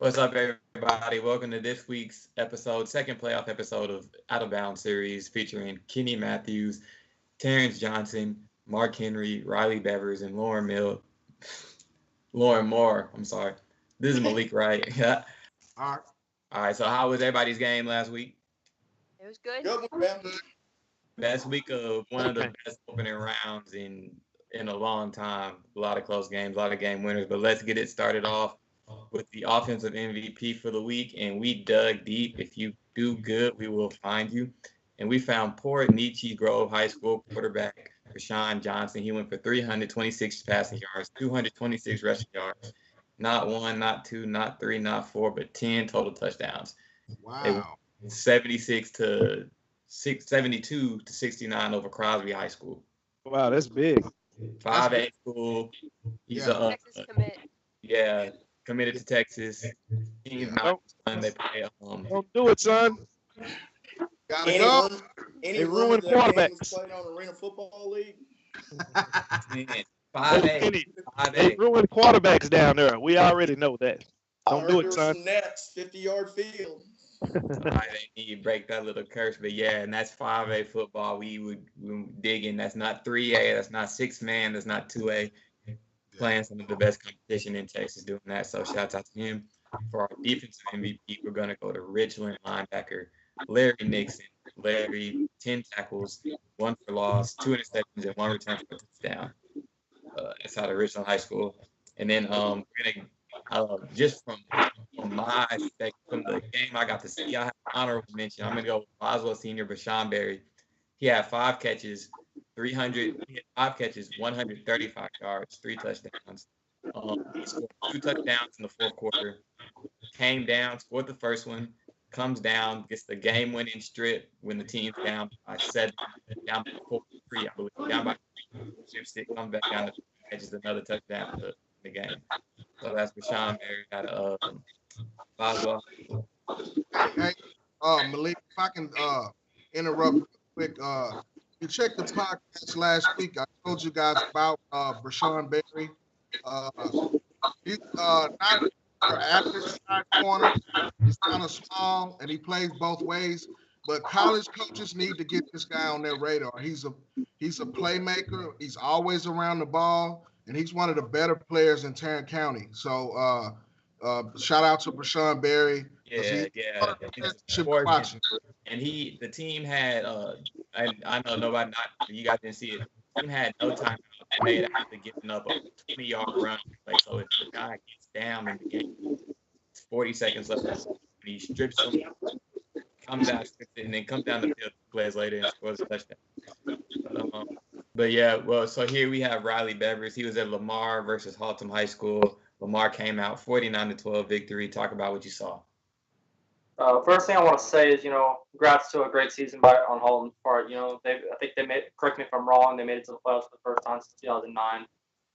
What's up, everybody? Welcome to this week's episode, second playoff episode of Out of Bounds series featuring Kenny Matthews, Terrence Johnson, Mark Henry, Riley Bevers, and Lauren Moore. I'm sorry. This is Malik, right? Yeah. All right. All right. So, how was everybody's game last week? It was good. Good one, man. Best week of one of the best opening rounds in a long time. A lot of close games, a lot of game winners. But let's get it started off with the offensive MVP for the week, and we dug deep. If you do good, we will find you. And we found poor Nietzsche Grove High School quarterback Rashawn Johnson. He went for 326 passing yards, 226 rushing yards. Not one, not two, not three, not four, but 10 total touchdowns. Wow. 72 to 69 over Crosby High School. Wow, that's big. 5A school. He's Yeah. Texas commit. committed to Texas. He's not fun. They play Don't do it, son. Gotta go. Any They rumor ruined that Gaines quarterbacks. playing on Arena Football League? 5A. Kenny, They 5A. ruined quarterbacks down there. We already know that. Don't I do heard it, there son. were some nets, 50-yard field. They need to break that little curse. But yeah, and that's 5A football. We dig in. That's not 3A. That's not 6-man. That's not 2A. Playing some of the best competition in Texas doing that. So shout out to him. For our defensive MVP, we're going to go to Richland linebacker Larry Nixon. Larry, 10 tackles, 1 for loss, 2 interceptions, and 1 return for a touchdown. That's out of Richland High School. And then we're going to, just from my perspective, from the game I got to see, I have an honorable mention. I'm going to go with Boswell senior Bashan Berry. He had 5 catches, 135 yards, 3 touchdowns. He scored 2 touchdowns in the fourth quarter. Came down, scored the first one, comes down, gets the game-winning strip when the team's down by 7, down by 4-3, I believe. Down by 3, ships it, comes back down to catches another touchdown to the game. So that's Bashan Berry out of Boswell. Hey, Malik, if I can interrupt real quick. You checked the podcast last week. I told you guys about Brashawn Berry. He's not an average side corner. He's kind of small, and he plays both ways. But college coaches need to get this guy on their radar. He's a playmaker. He's always around the ball, and he's one of the better players in Tarrant County. So shout out to Brashawn Berry. Yeah. Should be watching. And the team had, I know nobody, not you guys didn't see it. The team had no time. They made it after giving up a 20-yard run. Like, so if the guy gets down in the game, it's 40 seconds left. He strips him, comes out, and then comes down the field 2 plays later and scores a touchdown. But yeah, well, so here we have Riley Bevers. He was at Lamar versus Haltom High School. Lamar came out 49-12 victory. Talk about what you saw. First thing I want to say is, congrats to a great season on Halton's part. I think they made, correct me if I'm wrong, they made it to the playoffs for the first time since 2009.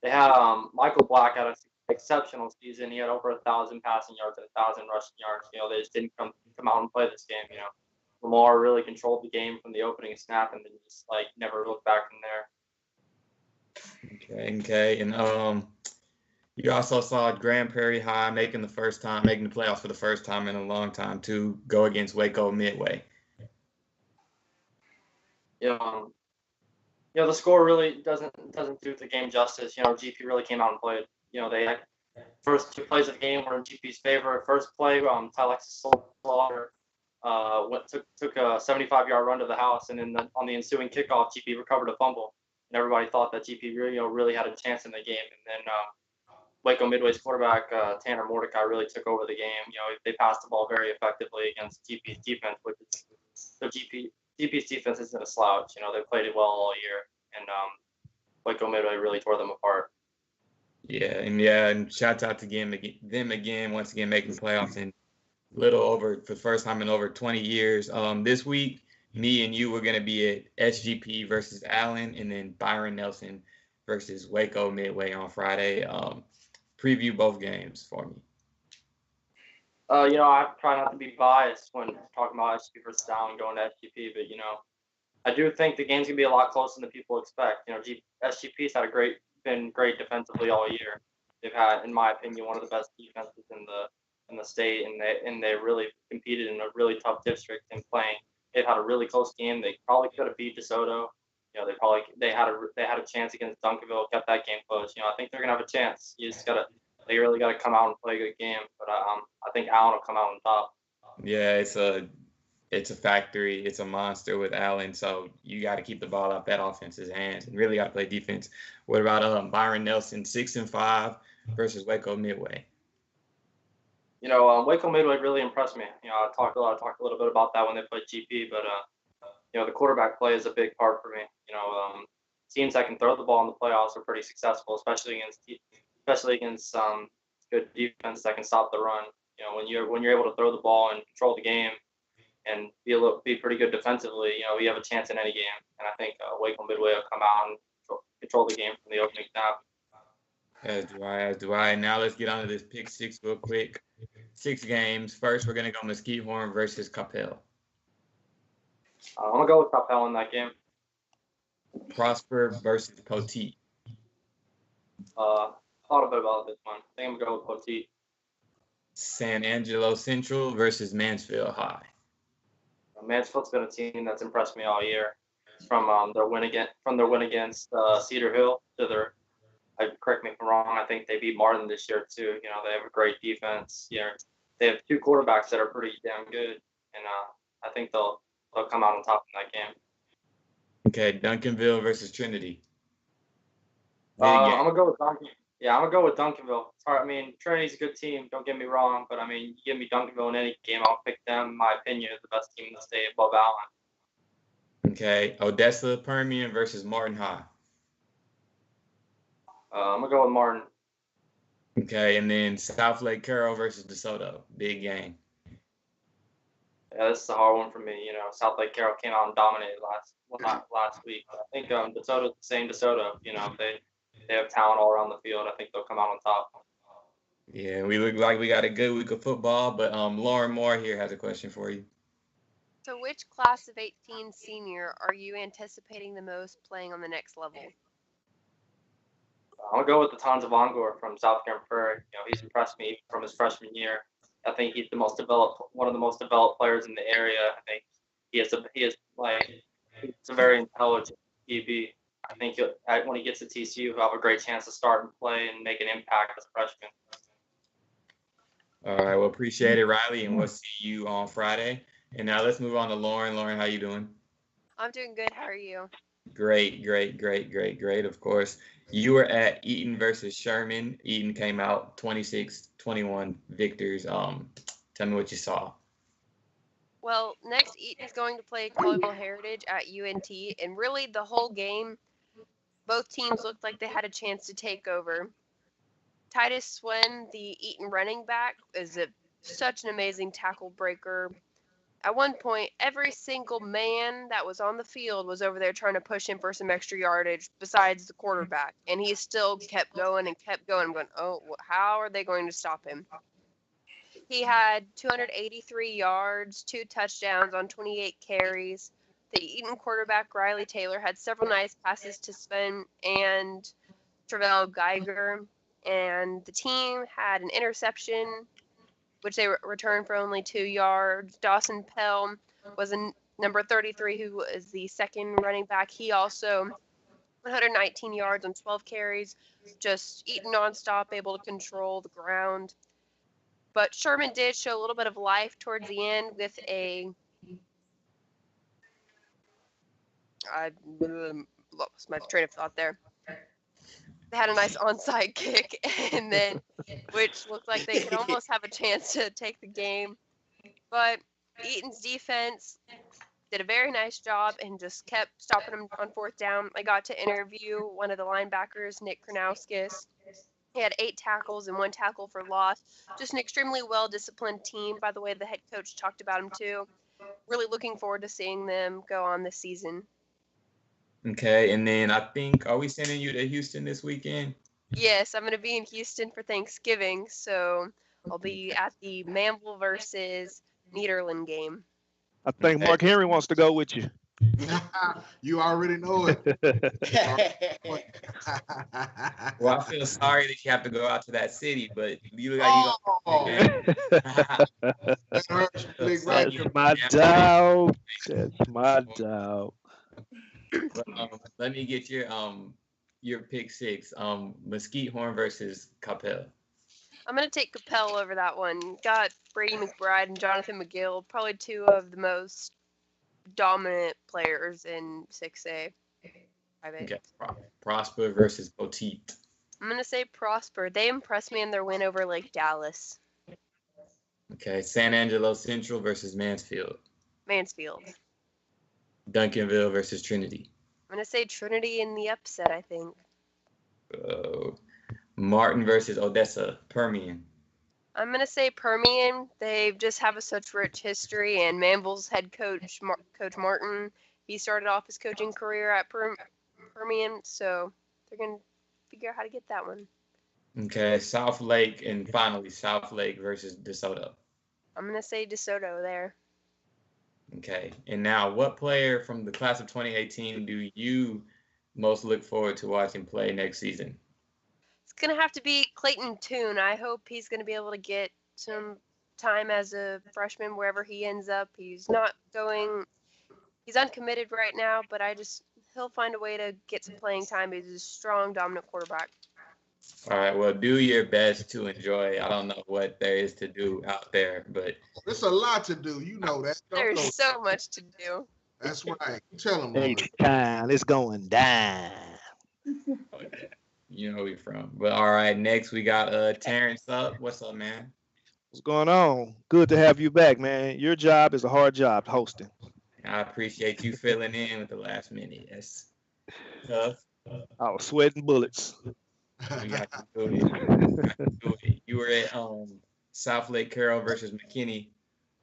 They had Michael Black had an exceptional season. He had over 1,000 passing yards and 1,000 rushing yards. They just didn't come out and play this game. Lamar really controlled the game from the opening snap and then just never looked back from there. Okay, and you also saw Grand Prairie High making the playoffs for the first time in a long time to go against Waco Midway. The score really doesn't do the game justice. GP really came out and played. They had first 2 plays of the game were in GP's favor. First play, Tylexis Slaughter took a 75-yard run to the house, and then on the ensuing kickoff, GP recovered a fumble, and everybody thought that GP really had a chance in the game. And then Waco Midway's quarterback Tanner Mordecai really took over the game. They passed the ball very effectively against GP's defense, which is so GP's defense isn't a slouch. They played it well all year, and Waco Midway really tore them apart. And shout out to them again, once again making the playoffs in for the first time in over 20 years. This week, me and you were going to be at SGP versus Allen, and then Byron Nelson versus Waco Midway on Friday. Preview both games for me. I try not to be biased when talking about SGP versus Allen going to SGP, but I do think the game's gonna be a lot closer than people expect. SGP's been great defensively all year. They've had, in my opinion, one of the best defenses in in the state, and they really competed in a really tough district and playing. They had a really close game. They probably could have beat DeSoto. You know, they had a chance against Duncanville, kept that game close. You know, I think they're gonna have a chance. They really gotta come out and play a good game. But I think Allen will come out on top. Yeah, it's a factory. It's a monster with Allen. So you got to keep the ball out that offense's hands and really got to play defense. What about Byron Nelson, 6-5 versus Waco Midway? You know, Waco Midway really impressed me. You know, I talked a little bit about that when they played GP, but you know, the quarterback play is a big part for me. You know, teams that can throw the ball in the playoffs are pretty successful, especially against good defense that can stop the run. You know, when you're able to throw the ball and control the game and be pretty good defensively, you know, we have a chance in any game. And I think Waco Midway will come out and control the game from the opening snap. As do I. Now let's get on to this pick six real quick. 6 games. First, we're going to go Mesquite Horn versus Capel. I'm going to go with Capel in that game. Prosper versus Poteet. Thought a bit about this one. I think I'm going to go with Poteet. San Angelo Central versus Mansfield High. Mansfield's been a team that's impressed me all year. From their win against Cedar Hill to their, correct me if I'm wrong, I think they beat Martin this year too. You know, they have a great defense. You know, they have 2 quarterbacks that are pretty damn good, and I think they'll come out on top in that game. Okay, Duncanville versus Trinity. I'm gonna go with Duncan. Yeah, I'm gonna go with Duncanville. I mean, Trinity's a good team. Don't get me wrong, but I mean, you give me Duncanville in any game, I'll pick them. In my opinion, is the best team in the state above Allen. Okay, Odessa Permian versus Martin High. I'm gonna go with Martin. Okay, and then South Lake Carroll versus DeSoto. Big game. Yeah, this is a hard one for me. You know, South Lake Carroll came out and dominated last week. I think DeSoto's the same DeSoto. You know, they have talent all around the field. I think they'll come out on top. Yeah, we look like we got a good week of football, but Lauren Moore here has a question for you. So which class of 18 senior are you anticipating the most playing on the next level? I'm going to go with the Tons of Ongor from South Grand Prairie. You know, he's impressed me from his freshman year. I think he's one of the most developed players in the area. I think he's a very intelligent DB. I think when he gets to TCU, he'll have a great chance to start and play and make an impact as a freshman. All right, well, appreciate it, Riley, and we'll see you on Friday. And now let's move on to Lauren. Lauren, how you doing? I'm doing good. How are you? Great, of course. You were at Eaton versus Sherman. Eaton came out 26-21 victors. Tell me what you saw. Well, next Eaton is going to play Colleyville Heritage at UNT, and really the whole game, both teams looked like they had a chance to take over. Titus Swen, the Eaton running back, is such an amazing tackle breaker. At one point, every single man that was on the field was over there trying to push him for some extra yardage besides the quarterback. And he still kept going and kept going. I'm going, oh, how are they going to stop him? He had 283 yards, 2 touchdowns on 28 carries. The Eaton quarterback, Riley Taylor, had several nice passes to Sven and Travell Geiger. And the team had an interception, which they returned for only 2 yards. Dawson Pell was number 33, who is the second running back. He also 119 yards on 12 carries, just eating nonstop, able to control the ground. But Sherman did show a little bit of life towards the end with I lost my train of thought there. They had a nice onside kick, and then which looked like they could almost have a chance to take the game. But Eaton's defense did a very nice job and just kept stopping them on 4th down. I got to interview one of the linebackers, Nick Kronowskis. He had 8 tackles and 1 tackle for loss. Just an extremely well-disciplined team. By the way, the head coach talked about him too. Really looking forward to seeing them go on this season. Okay, and then I think, are we sending you to Houston this weekend? Yes, I'm going to be in Houston for Thanksgiving, so I'll be at the Manville versus Nederland game. I think Mark Henry wants to go with you. You already know it. Well, I feel sorry that you have to go out to that city, but you look like you Oh, gonna. that hurts, Big Sorry, Rock. That's my dog. That's my dog. But, let me get your pick six. Mesquite Horn versus Capel. I'm gonna take Capel over that one. Got Brady McBride and Jonathan McGill, probably two of the most dominant players in 6A. 5A. Okay, Prosper versus Poteet. I'm gonna say Prosper. They impressed me in their win over Lake Dallas. Okay, San Angelo Central versus Mansfield. Mansfield. Duncanville versus Trinity. I'm gonna say Trinity in the upset. I think. Martin versus Odessa. Permian. I'm gonna say Permian. They just have such rich history, and Manville's head coach, Coach Martin, he started off his coaching career at Permian, so they're gonna figure out how to get that one. Okay, South Lake, and finally South Lake versus DeSoto. I'm gonna say DeSoto there. Okay, and now what player from the class of 2018 do you most look forward to watching play next season? It's gonna have to be Clayton Toon. I hope he's gonna be able to get some time as a freshman wherever he ends up. He's uncommitted right now, but he'll find a way to get some playing time. He's a strong, dominant quarterback. All right, well, do your best to enjoy. I don't know what there is to do out there, but There's a lot to do. You know that. Don't know. There's so much to do. That's right. Tell them. Hey, time. It's going down. you know who you're from. But all right, next we got Terrence up. What's up, man? What's going on? Good to have you back, man. Your job is a hard job, hosting. I appreciate you filling in with the last minute. That's tough. I was sweating bullets. We got to do it. You were at South Lake Carroll versus McKinney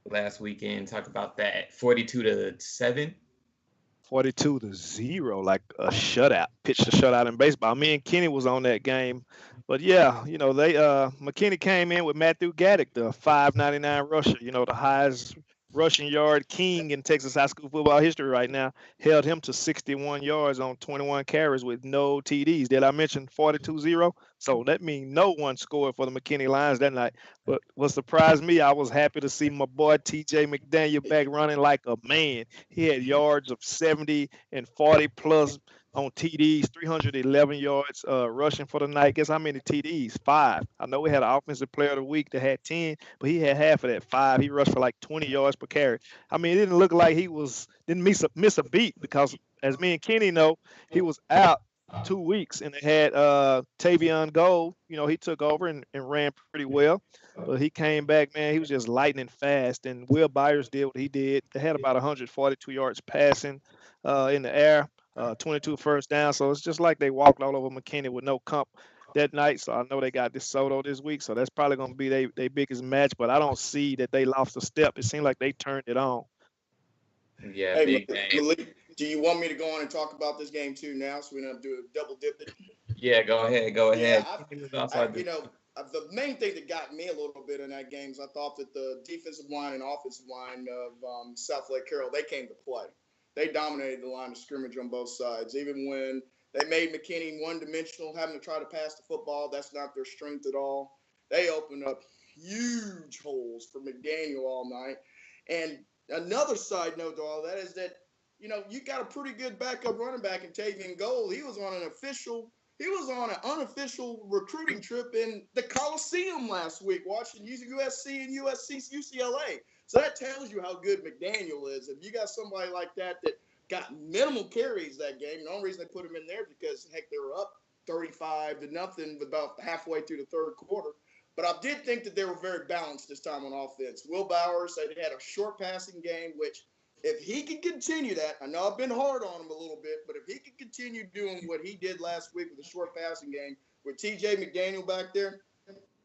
last weekend. Talk about that. 42-7. 42-0, like a shutout. Pitched a shutout in baseball. Me and Kenny was on that game. But yeah, they McKinney came in with Matthew Gaddick, the 5.99 rusher, the highest rushing yard king in Texas high school football history right now. Held him to 61 yards on 21 carries with no TDs. Did I mention 42-0? So that means no one scored for the McKinney Lions that night. But what surprised me, I was happy to see my boy TJ McDaniel back running like a man. He had yards of 70 and 40 plus on TDs, 311 yards rushing for the night. Guess how many TDs? 5. I know we had an offensive player of the week that had 10, but he had half of that, 5. He rushed for like 20 yards per carry. I mean, it didn't look like he didn't miss a beat because, as me and Kenny know, he was out 2 weeks and they had Tavion Gold. He took over and ran pretty well. But he came back, man. He was just lightning fast. And Will Byers did what he did. They had about 142 yards passing in the air. 22 first down. So it's just like they walked all over McKinney with no comp that night. So I know they got DeSoto this week. So that's probably going to be their biggest match. But I don't see that they lost a step. It seemed like they turned it on. Yeah, Hey, big game. Malik, do you want me to go on and talk about this game too now, so we don't do a double dip it? Yeah, go ahead. The main thing that got me a little bit in that game is I thought that the defensive line and offensive line of South Lake Carroll, they came to play. They dominated the line of scrimmage on both sides. Even when they made McKinney one-dimensional, having to try to pass the football, that's not their strength at all. They opened up huge holes for McDaniel all night. And another side note to all that is that, you got a pretty good backup running back in Tavion Gold. He was on an unofficial recruiting trip in the Coliseum last week, watching USC and UCLA. So that tells you how good McDaniel is. If you got somebody like that got minimal carries that game, the only reason they put him in there because, heck, they were up 35-0 about halfway through the third quarter. But I did think that they were very balanced this time on offense. Will Bowers, they had a short passing game, which if he could continue that, I know I've been hard on him a little bit, but if he could continue doing what he did last week with the short passing game with TJ McDaniel back there,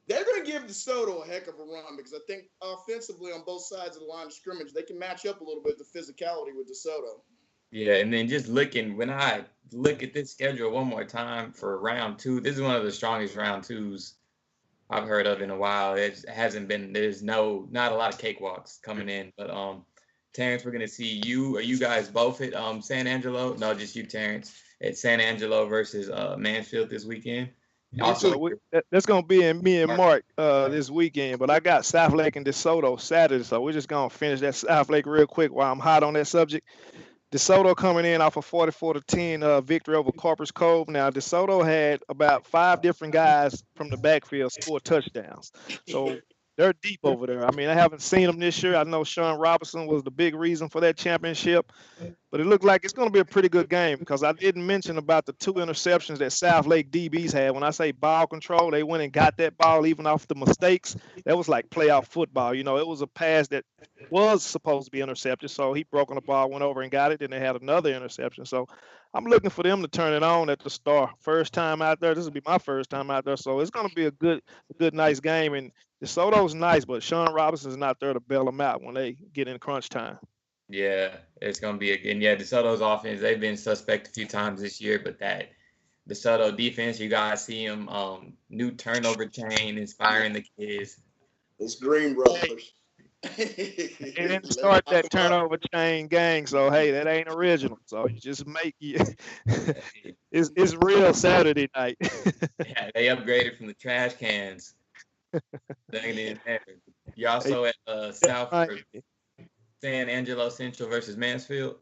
they're going to give DeSoto a heck of a run because I think offensively on both sides of the line of scrimmage, they can match up a little bit the physicality with DeSoto. Yeah, and then just when I look at this schedule one more time for round 2, this is one of the strongest round 2s I've heard of in a while. It hasn't been, not a lot of cakewalks coming in, but Terrence, we're gonna see you. Are you guys both at San Angelo? No, just you, Terrence, at San Angelo versus Mansfield this weekend. Also, that's gonna be in me and Mark this weekend. But I got South Lake and DeSoto Saturday, so we're just gonna finish that South Lake real quick while I'm hot on that subject. DeSoto coming in off a 44-10 victory over Corpus Cove. Now DeSoto had about 5 different guys from the backfield score touchdowns, so they're deep over there. I mean, I haven't seen them this year. I know Sean Robinson was the big reason for that championship, but it looked like it's going to be a pretty good game because I didn't mention about the 2 interceptions that South Lake DBs had. When I say ball control, they went and got that ball even off the mistakes. That was like playoff football. You know, it was a pass that was supposed to be intercepted, so he broke on the ball, went over and got it, and they had another interception. So I'm looking for them to turn it on at the start. First time out there. This will be my first time out there, so it's going to be a good, nice game. And DeSoto's nice, but Sean Robinson's not there to bail them out when they get in crunch time. Yeah, it's going to be again. Yeah, DeSoto's offense, they've been suspect a few times this year, but that DeSoto defense, you guys see them, new turnover chain inspiring the kids. It's Green Brothers. They didn't start that turnover chain gang, so hey, that ain't original. So you just make it. It's real Saturday night. Yeah, they upgraded from the trash cans. You also at South San Angelo Central versus Mansfield.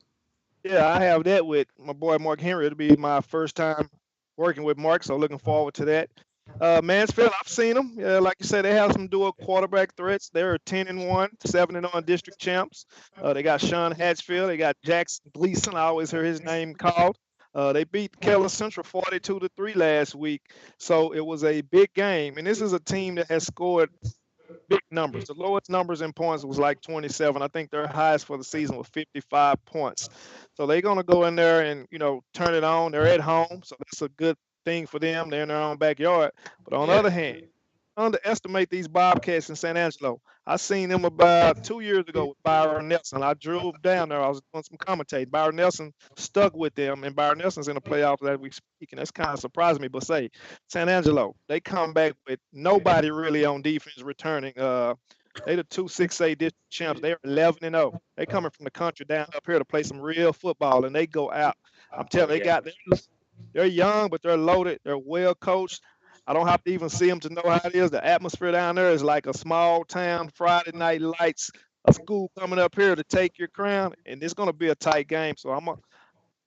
Yeah, I have that with my boy Mark Henry. It'll be my first time working with Mark, so looking forward to that. Mansfield, I've seen them. Like you said, they have some dual quarterback threats. They're 10-1, 7-0 district champs. They got Sean Hatchfield. They got Jackson Gleason. I always hear his name called. They beat Keller Central 42-3 last week. So it was a big game. And this is a team that has scored big numbers. The lowest numbers in points was like 27. I think their highest for the season was 55 points. So they're going to go in there and, turn it on. They're at home. So that's a good thing for them. They're in their own backyard. But on the other hand, underestimate these Bobcats in San Angelo. I seen them about 2 years ago with Byron Nelson. I drove down there. I was doing some commentating. Byron Nelson stuck with them, and Byron Nelson's in the playoffs as we speak, and that's kind of surprised me. But say, San Angelo, they come back with nobody really on defense returning. They the 2-6A district champs. They're 11-0. They coming from the country down up here to play some real football, and they go out. I'm telling you, they're young, but they're loaded. They're well coached. I don't have to even see them to know how it is. The atmosphere down there is like a small town, Friday night lights, a school coming up here to take your crown, and it's going to be a tight game. So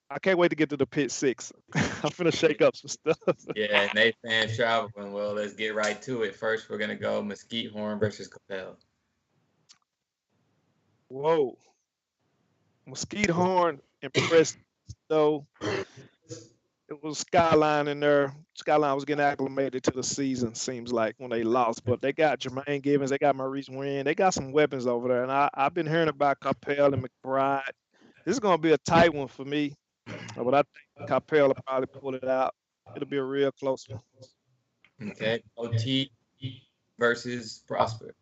I can't wait to get to the Pit 6. I'm finna shake up some stuff. Yeah, and they fans traveling. Well, let's get right to it. First, we're going to go Mesquite Horn versus Capel. Whoa. Mesquite Horn impressed, though. It was Skyline in there. Skyline was getting acclimated to the season, seems like, when they lost. But they got Jermaine Givens. They got Maurice Wynn. They got some weapons over there. And I've been hearing about Capel and McBride. This is going to be a tight one for me. But I think Capel will probably pull it out. It'll be a real close one. Okay. OT versus Prosper.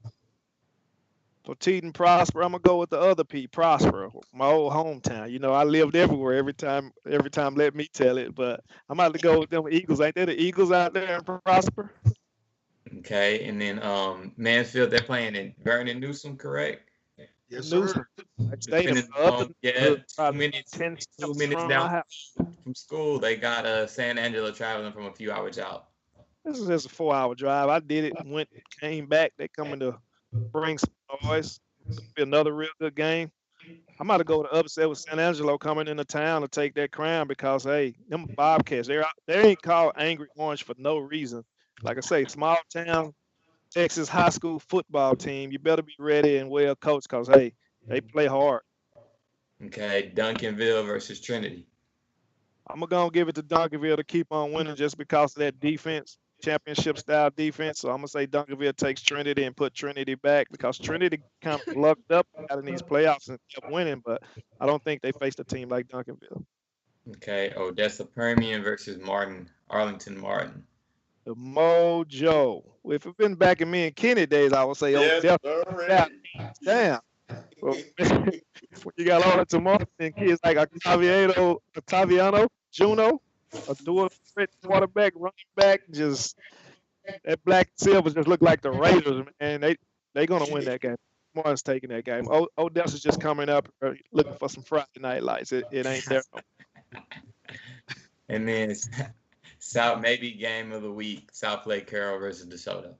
So Teton Prosper, I'm gonna go with the other P, Prosper, my old hometown. I lived everywhere every time let me tell it, but I'm about to go with them Eagles. Ain't there the Eagles out there in Prosper? Okay, and then Mansfield, they're playing in Vernon Newsom, correct? Yes, sir. Yeah, 2 minutes down from school. They got San Angelo traveling from a few hours out. This is just a 4-hour drive. I did it, came back. They coming to bring some noise. It'll be another real good game. I'm about to go to upset with San Angelo coming into town to take that crown because, hey, them Bobcats, they ain't called Angry Orange for no reason. Like I say, small town Texas high school football team. You better be ready and well coached because, hey, they play hard. Okay, Duncanville versus Trinity. I'm going to give it to Duncanville to keep on winning just because of that defense. Championship-style defense. So I'm going to say Duncanville takes Trinity and put Trinity back because Trinity kind of lucked up out in these playoffs and kept winning, but I don't think they faced a team like Duncanville. Okay, Odessa Permian versus Arlington Martin. The Mojo. If it's been back in me and Kenny days, I would say Odessa. Damn. Well, when you got Arlington Martin and kids like Ottaviano, Juno, a dual threat quarterback, running back, just that black and silver just look like the Raiders, man. They gonna win that game. Martin's taking that game. Odessa's just coming up looking for some Friday night lights. It ain't there. And then South maybe game of the week, South Lake Carroll versus DeSoto.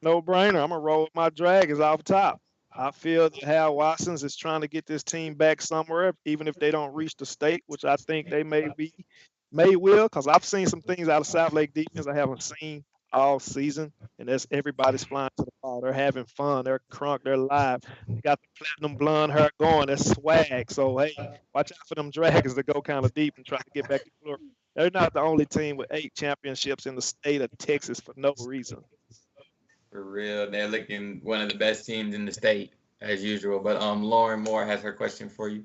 No brainer. I'm gonna roll with my Dragons off top. I feel that Hal Watson's is trying to get this team back somewhere, even if they don't reach the state, which I think they may will, because I've seen some things out of South Lake defense I haven't seen all season, and that's everybody's flying to the ball. They're having fun. They're crunk. They're live. They got the platinum blonde hair going. That's swag. So hey, watch out for them Dragons to go kind of deep and try to get back to glory. They're not the only team with 8 championships in the state of Texas for no reason. For real, they're looking one of the best teams in the state as usual. But Lauren Moore has her question for you.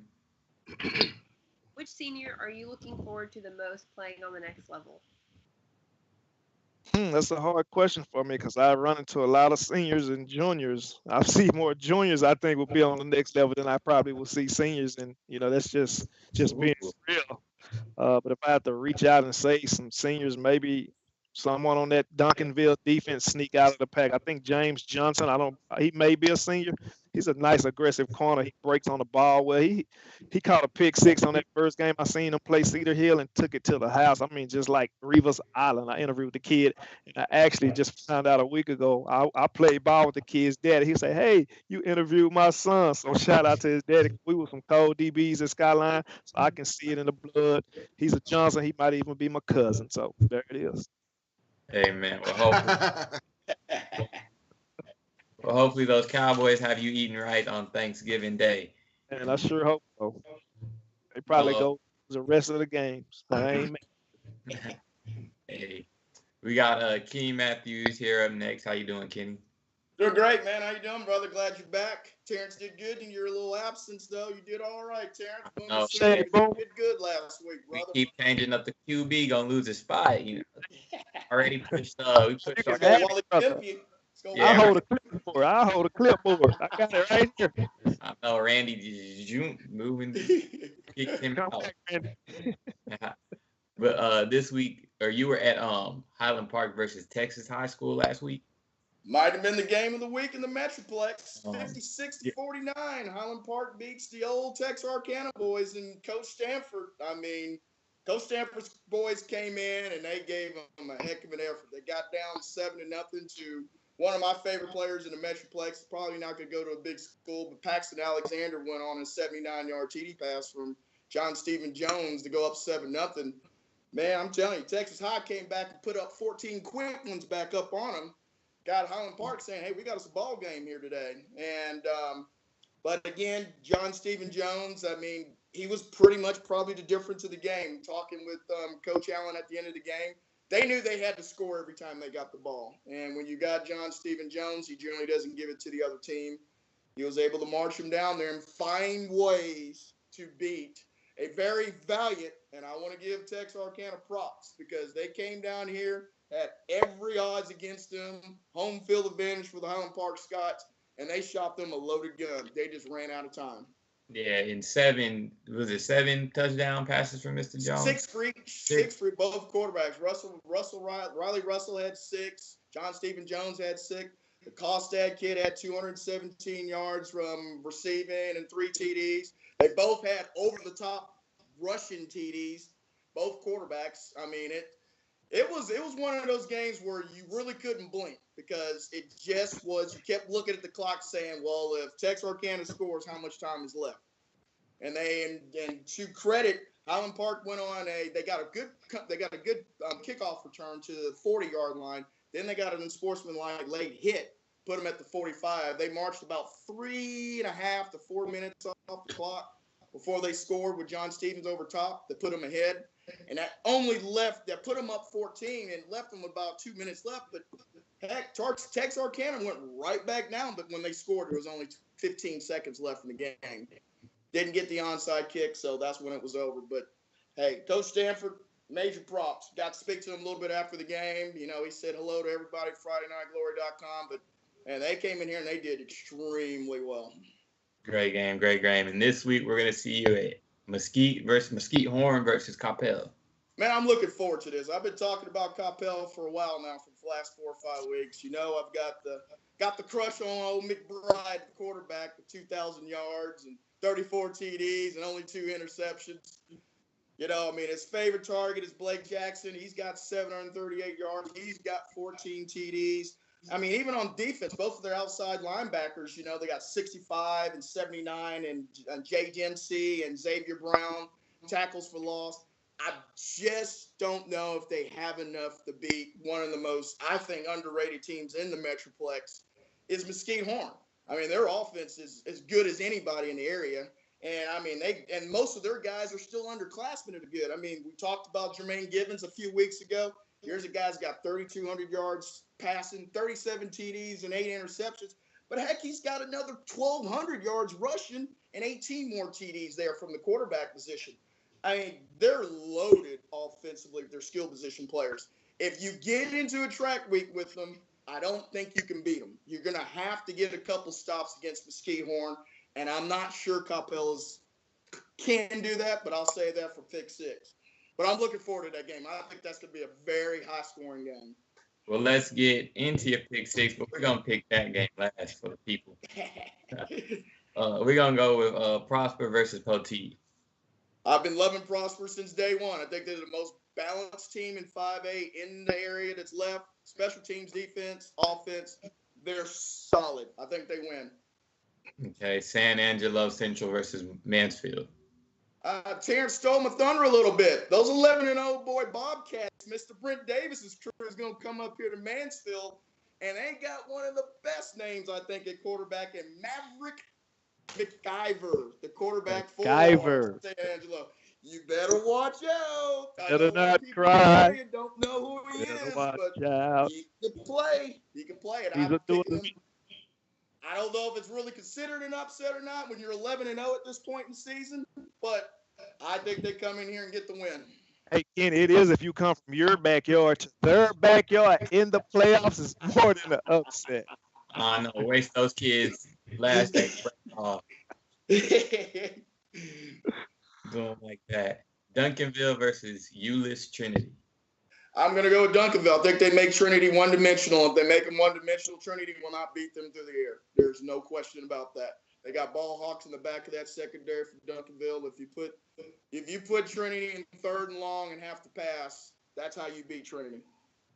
Which senior are you looking forward to the most playing on the next level? That's a hard question for me because I run into a lot of seniors and juniors. I see more juniors I think will be on the next level than I probably will see seniors, and that's just being real. But if I have to reach out and say some seniors, maybe someone on that Duncanville defense sneak out of the pack. I think James Johnson, he may be a senior. He's a nice aggressive corner. He breaks on the ball well. He caught a pick 6 on that first game. I seen him play Cedar Hill and took it to the house. I mean, just like Rivers Island. I interviewed the kid, and I actually just found out a week ago. I played ball with the kid's daddy. He said, "Hey, you interviewed my son." So shout out to his daddy. We were some cold DBs at Skyline, so I can see it in the blood. He's a Johnson. He might even be my cousin. So there it is. Hey man, hopefully those Cowboys have you eating right on Thanksgiving Day. And I sure hope so. They probably go the rest of the games. Hey, we got Kenny Matthews here up next. How you doing, Kenny? Doing great, man. How you doing, brother? Glad you're back. Terrence did good in your little absence, though. You did all right, Terrence. You did good last week, brother. We keep changing up the QB, gonna lose a spot. Already pushed. We pushed. I hold a clipboard. I got it right here. I know Randy moving. Kicked him out. But this week, or you were at Highland Park versus Texas High School last week. Might have been the game of the week in the Metroplex. 56-49. Highland Park beats the old Texarkana boys and Coach Stanford. I mean, Coach Stanford's boys came in and they gave them a heck of an effort. They got down 7-0 to one of my favorite players in the Metroplex. Probably not going to go to a big school, but Paxton Alexander went on a 79-yard TD pass from John Stephen Jones to go up 7-0. Man, I'm telling you, Texas High came back and put up 14 quick ones back up on them. Got Highland Park saying, "Hey, we got us a ball game here today." And but again, John Stephen Jones, I mean, he was pretty much probably the difference of the game. Talking with Coach Allen at the end of the game, they knew they had to score every time they got the ball. And when you got John Stephen Jones, he generally doesn't give it to the other team. He was able to march them down there and find ways to beat a very valiant, and I want to give Texarkana props because they came down here, had every odds against them, home field advantage for the Highland Park Scots, and they shot them a loaded gun. They just ran out of time. Yeah, in 7 touchdown passes from Mr. Jones? 6 for both quarterbacks. Riley Russell had 6. John Stephen Jones had 6. The Kostad kid had 217 yards from receiving and 3 TDs. They both had over-the-top rushing TDs, both quarterbacks. I mean, it was one of those games where you really couldn't blink because it just was. You kept looking at the clock saying, well, if Texarkana scores, how much time is left? And to credit, Highland Park went on they got a good kickoff return to the 40-yard line. Then they got an unsportsmanlike late hit, put them at the 45. They marched about 3.5 to 4 minutes off the clock before they scored with John Stevens over top. They put them ahead. And that put them up 14 and left them about 2 minutes left. But heck, Texarkana went right back down. But when they scored, there was only 15 seconds left in the game. Didn't get the onside kick, so that's when it was over. But, hey, Coach Stanford, major props. Got to speak to him a little bit after the game. You know, he said hello to everybody at FridayNightGlory.com. And they came in here and they did extremely well. Great game. And this week we're going to see you at Mesquite Horn versus Coppell. Man, I'm looking forward to this. I've been talking about Coppell for a while now, from the last 4 or 5 weeks. You know, I've got the crush on old McBride, the quarterback with 2,000 yards and 34 TDs and only 2 interceptions. You know, I mean, his favorite target is Blake Jackson. He's got 738 yards. He's got 14 TDs. I mean, even on defense, both of their outside linebackers, you know, they got 65 and 79, and Jay Dempsey and Xavier Brown, tackles for loss. I just don't know if they have enough to beat one of the most, I think, underrated teams in the Metroplex is Mesquite Horn. I mean, their offense is as good as anybody in the area. And I mean, most of their guys are still underclassmen that are good. I mean, we talked about Jermaine Givens a few weeks ago. Here's a guy's got 3,200 yards passing, 37 TDs, and 8 interceptions. But heck, he's got another 1,200 yards rushing and 18 more TDs there from the quarterback position. I mean, they're loaded offensively with their skill position players. If you get into a track week with them, I don't think you can beat them. You're going to have to get a couple stops against Mesquite Horn. And I'm not sure Coppell can do that, but I'll say that for pick 6. But I'm looking forward to that game. I think that's going to be a very high-scoring game. Well, let's get into your pick 6, but we're going to pick that game last for the people. We're going to go with Prosper versus Poteet. I've been loving Prosper since day one. I think they're the most balanced team in 5A in the area that's left. Special teams, defense, offense, they're solid. I think they win. Okay, San Angelo Central versus Mansfield. Terrence stole my thunder a little bit. Those 11-0 boy Bobcats, Mr. Brent Davis's crew is going to come up here to Mansfield, and they got one of the best names, I think, at quarterback, and Maverick McIver, the quarterback for San Angelo. You better watch out. Better not cry. Don't know who he is, but out. he can play. He can play it. I don't know if it's really considered an upset or not when you're 11-0 at this point in the season, but I think they come in here and get the win. Hey, Ken, it is if you come from your backyard to their backyard in the playoffs is more than an upset. I know. Waste those kids last day. Doing like that. Duncanville versus Euless Trinity. I'm going to go with Duncanville. I think they make Trinity one-dimensional. If they make them one-dimensional, Trinity will not beat them through the air. There's no question about that. They got ball hawks in the back of that secondary for Duncanville. If you put Trinity in 3rd and long and have to pass, that's how you beat Trinity.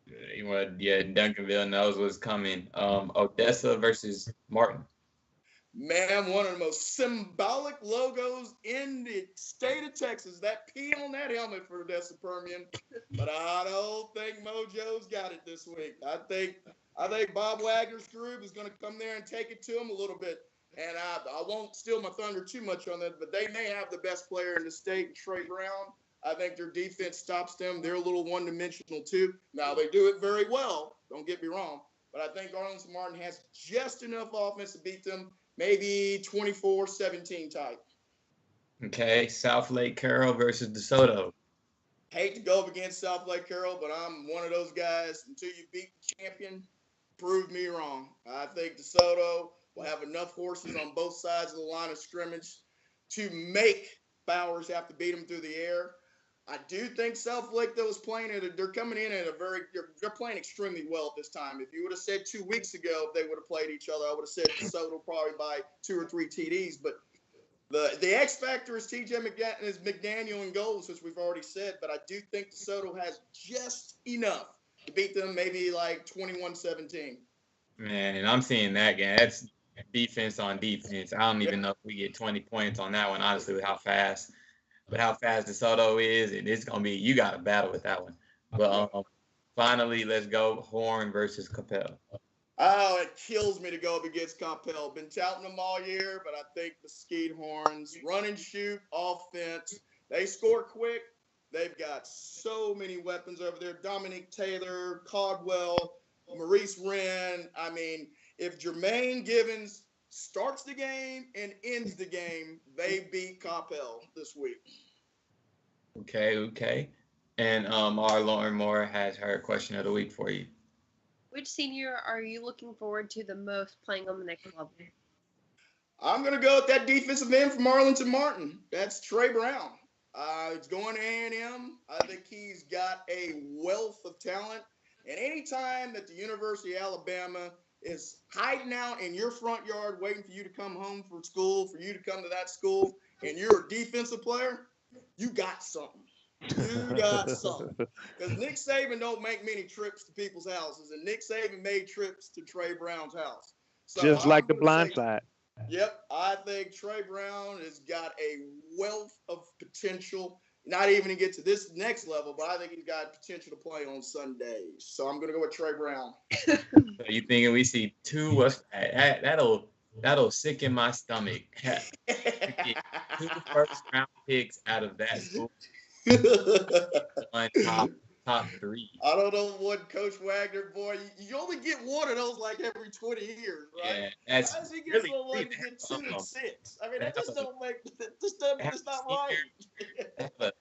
Yeah, Duncanville knows what's coming. Odessa versus Martin. Man, one of the most symbolic logos in the state of Texas. That P on that helmet for Odessa Permian. But I don't think Mojo's got it this week. I think Bob Wagner's group is going to come there and take it to him a little bit. And I won't steal my thunder too much on that, but they may have the best player in the state, Trey Brown. I think their defense stops them. They're a little one-dimensional too. Now, they do it very well. Don't get me wrong. But I think Arlington Martin has just enough offense to beat them. Maybe 24-17 type. Okay, South Lake Carroll versus DeSoto. Hate to go up against South Lake Carroll, but I'm one of those guys. Until you beat the champion, prove me wrong. I think DeSoto will have enough horses on both sides of the line of scrimmage to make Bowers have to beat them through the air. I do think South Lake, though, is playing they're coming in at they're playing extremely well at this time. If you would have said 2 weeks ago if they would have played each other, I would have said DeSoto probably by 2 or 3 TDs. But the X factor is TJ McDaniel and goals, which we've already said. But I do think DeSoto has just enough to beat them, maybe like 21-17. Man, and I'm seeing that game. That's defense on defense. I don't even know if we get 20 points on that one, honestly, with how fast DeSoto is. And it's going to be, you got to battle with that one. But finally, let's go Horn versus Coppell. Oh, it kills me to go up against Coppell. Been touting them all year, but I think the Mesquite Horns, run and shoot, offense. They score quick. They've got so many weapons over there. Dominique Taylor, Caldwell, Maurice Wren. I mean, if Jermaine Givens starts the game and ends the game, they beat Coppell this week. Okay. And our Lauren Moore has her question of the week for you. Which senior are you looking forward to the most playing on the next level? I'm going to go with that defensive end from Arlington Martin. That's Trey Brown. It's going to A&M. I think he's got a wealth of talent. And anytime that the University of Alabama is hiding out in your front yard waiting for you to come home from school, for you to come to that school, and you're a defensive player, you got something. You got something. Because Nick Saban don't make many trips to people's houses, and Nick Saban made trips to Trey Brown's house. So Just I'm like the gonna blind say, side. yep, I think Trey Brown has got a wealth of potential. Not even to get to this next level, but I think he's got potential to play on Sundays. So I'm going to go with Trey Brown. So you thinking we see two? That'll sicken my stomach. Get 2 first-round picks out of that school. One top 3. I don't know what Coach Wagner, boy. You only get one of those like every 20 years, right? Yeah, that's Why does he get really someone to great. get 2 and 6? I mean, that just don't make. It's not right.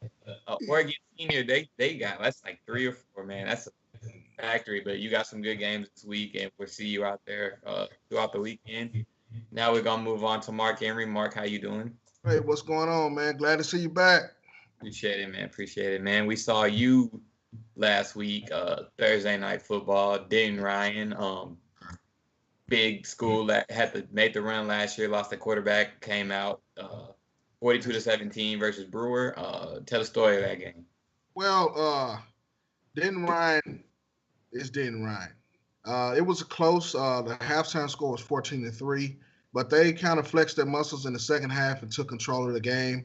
Oregon Senior, they got that's like 3 or 4, man. That's a factory. But you got some good games this week, and we'll see you out there throughout the weekend. Now we're gonna move on to Mark Henry. Mark, how you doing? Hey, what's going on, man? Glad to see you back. Appreciate it, man. We saw you last week, Thursday Night Football. Denton Ryan, big school that made the run last year, lost the quarterback, came out 42-17 versus Brewer. Tell the story of that game. Well, Denton Ryan is Denton Ryan. It was a close. The halftime score was 14-3, but they kind of flexed their muscles in the second half and took control of the game.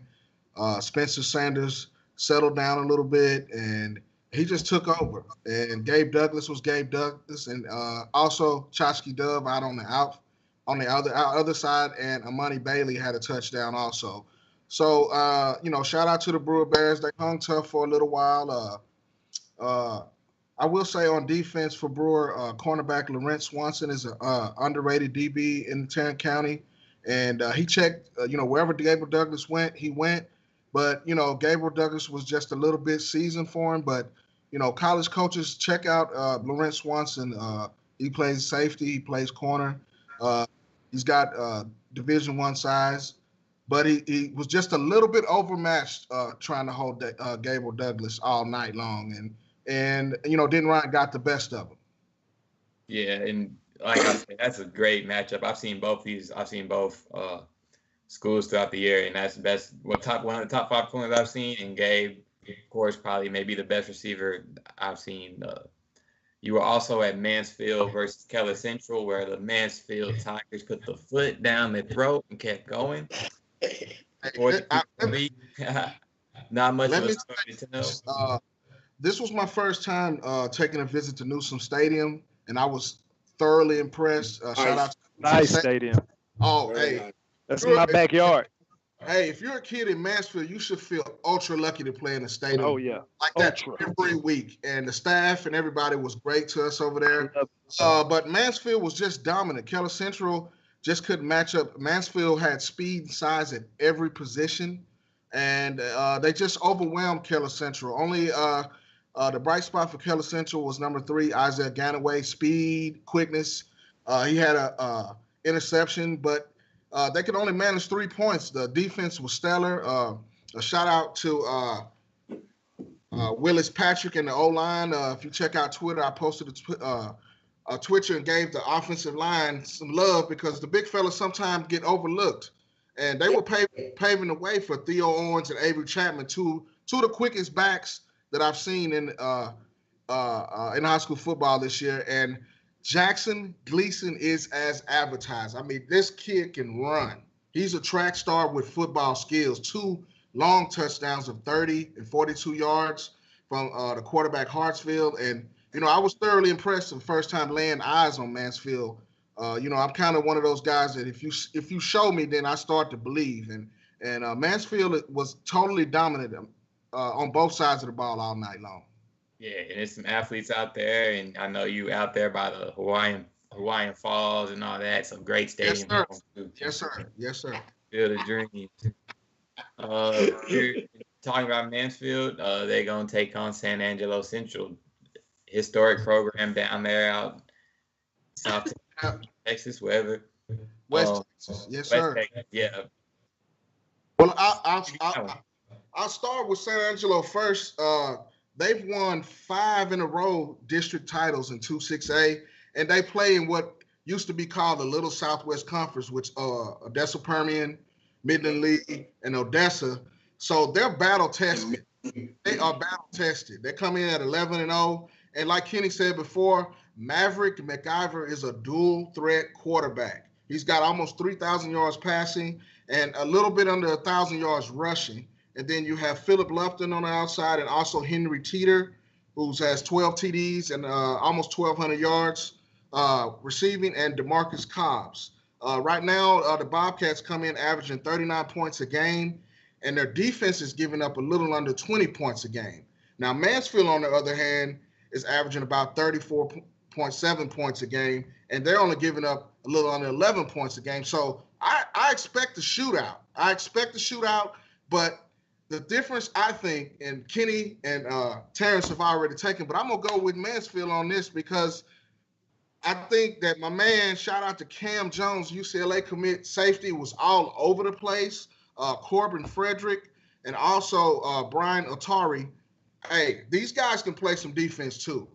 Spencer Sanders settled down a little bit, and he just took over. And Gabe Douglas was Gabe Douglas, and also Chachki Dove out on the other side, and Amani Bailey had a touchdown also. So shout out to the Brewer Bears. They hung tough for a little while. I will say on defense for Brewer, cornerback Laurent Swanson is an underrated DB in Tarrant County, and he checked. Wherever Gabriel Douglas went, he went. But, Gabriel Douglas was just a little bit seasoned for him. But, college coaches, check out Laurent Swanson. He plays safety. He plays corner. He's got Division I size. But he was just a little bit overmatched trying to hold Gabriel Douglas all night long. And Denton Ryan got the best of him. Yeah, and like I said, that's a great matchup. I've seen both schools throughout the year, and that's the best. One of the top 5 corners I've seen, and Gabe, of course, probably maybe the best receiver I've seen. You were also at Mansfield versus Keller Central, where the Mansfield Tigers put the foot down their throat and kept going. Not much of a story to know. This was my first time taking a visit to Newsom Stadium, and I was thoroughly impressed. Shout out to Nice stadium. Oh, Very hey. nice. That's in my backyard. Hey, if you're a kid in Mansfield, you should feel ultra lucky to play in a stadium Oh yeah. like that Ultra. every week. And the staff and everybody was great to us over there. But Mansfield was just dominant. Keller Central just couldn't match up. Mansfield had speed and size at every position, and they just overwhelmed Keller Central. Only the bright spot for Keller Central was number 3, Isaiah Ganaway. Speed, quickness. He had a interception, but they could only manage 3 points. The defense was stellar. A shout out to Willis Patrick and the O-line. If you check out Twitter, I posted a Twitter and gave the offensive line some love because the big fellas sometimes get overlooked. And they were paving the way for Theo Owens and Avery Chapman, two of the quickest backs that I've seen in high school football this year. And Jackson Gleason is as advertised. I mean, this kid can run. He's a track star with football skills. 2 long touchdowns of 30 and 42 yards from the quarterback Hartsfield. And, I was thoroughly impressed the first time laying eyes on Mansfield. I'm kind of one of those guys that if you show me, then I start to believe. And Mansfield was totally dominant on both sides of the ball all night long. Yeah, and there's some athletes out there, and I know you out there by the Hawaiian Falls and all that. Some great stadium. Yes, sir. Yes, sir. Field of Dreams. You're talking about Mansfield. They're gonna take on San Angelo Central, historic program down there out South Texas, wherever. West Texas. Yes, sir. Texas, yeah. Well, I'll start with San Angelo first. they've won 5 in a row district titles in 2-6A, and they play in what used to be called the Little Southwest Conference, which Odessa Permian, Midland League, and Odessa. So they're battle tested. They are battle tested. They come in at 11-0, and like Kenny said before, Maverick McIver is a dual threat quarterback. He's got almost 3,000 yards passing and a little bit under 1,000 yards rushing. And then you have Philip Lufton on the outside, and also Henry Teeter, who has 12 TDs and almost 1,200 yards receiving, and DeMarcus Cobbs. Right now, the Bobcats come in averaging 39 points a game, and their defense is giving up a little under 20 points a game. Now, Mansfield, on the other hand, is averaging about 34.7 points a game, and they're only giving up a little under 11 points a game. So I expect a shootout. But the difference, I think, and Kenny and Terrence have already taken, but I'm going to go with Mansfield on this because I think that my man, shout out to Cam Jones, UCLA commit safety, was all over the place. Corbin Frederick, and also Brian Otari. Hey, these guys can play some defense too.